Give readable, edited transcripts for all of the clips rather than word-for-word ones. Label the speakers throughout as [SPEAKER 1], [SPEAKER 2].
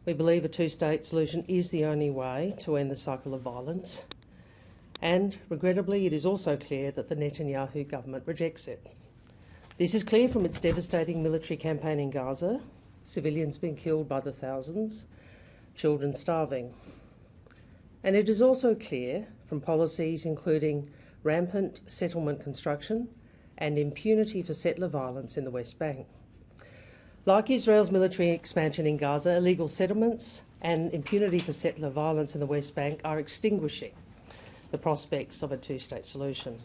[SPEAKER 1] We believe a two-state solution is the only way to end the cycle of violence, and regrettably it is also clear that the Netanyahu government rejects it. This is clear from its devastating military campaign in Gaza, civilians being killed by the thousands, children starving. And it is also clear from policies including rampant settlement construction and impunity for settler violence in the West Bank. Like Israel's military expansion in Gaza, illegal settlements and impunity for settler violence in the West Bank are extinguishing the prospects of a two-state solution.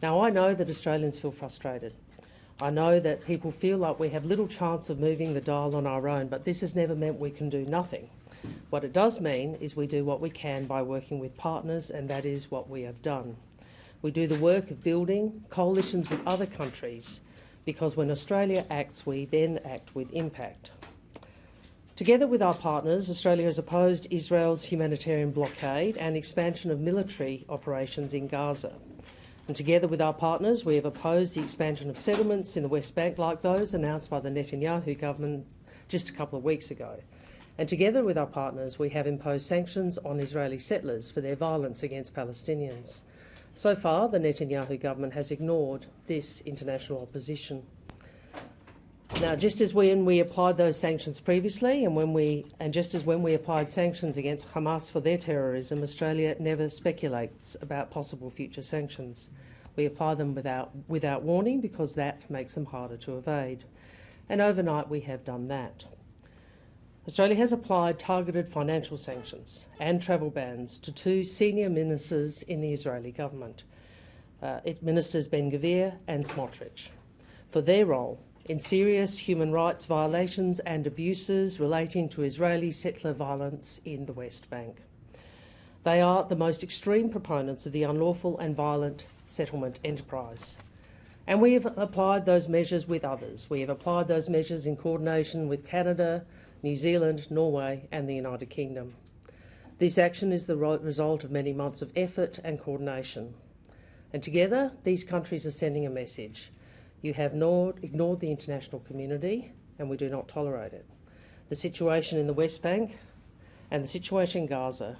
[SPEAKER 1] Now, I know that Australians feel frustrated. I know that people feel like we have little chance of moving the dial on our own, but this has never meant we can do nothing. What it does mean is we do what we can by working with partners, and that is what we have done. We do the work of building coalitions with other countries, because when Australia acts, we then act with impact. Together with our partners, Australia has opposed Israel's humanitarian blockade and expansion of military operations in Gaza. And together with our partners, we have opposed the expansion of settlements in the West Bank like those announced by the Netanyahu government just a couple of weeks ago. And together with our partners, we have imposed sanctions on Israeli settlers for their violence against Palestinians. So far, the Netanyahu government has ignored this international opposition. Now, just as when we applied those sanctions previously, and just as when we applied sanctions against Hamas for their terrorism, Australia never speculates about possible future sanctions. We apply them without warning because that makes them harder to evade. And overnight we have done that. Australia has applied targeted financial sanctions and travel bans to two senior ministers in the Israeli government, Ministers Ben-Gvir and Smotrich, for their role in serious human rights violations and abuses relating to Israeli settler violence in the West Bank. They are the most extreme proponents of the unlawful and violent settlement enterprise. And we have applied those measures with others. We have applied those measures in coordination with Canada, New Zealand, Norway and the United Kingdom. This action is the result of many months of effort and coordination. And together, these countries are sending a message. You have ignored the international community, and we do not tolerate it. The situation in the West Bank and the situation in Gaza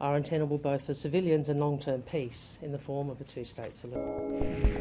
[SPEAKER 1] are untenable both for civilians and long-term peace in the form of a two-state solution.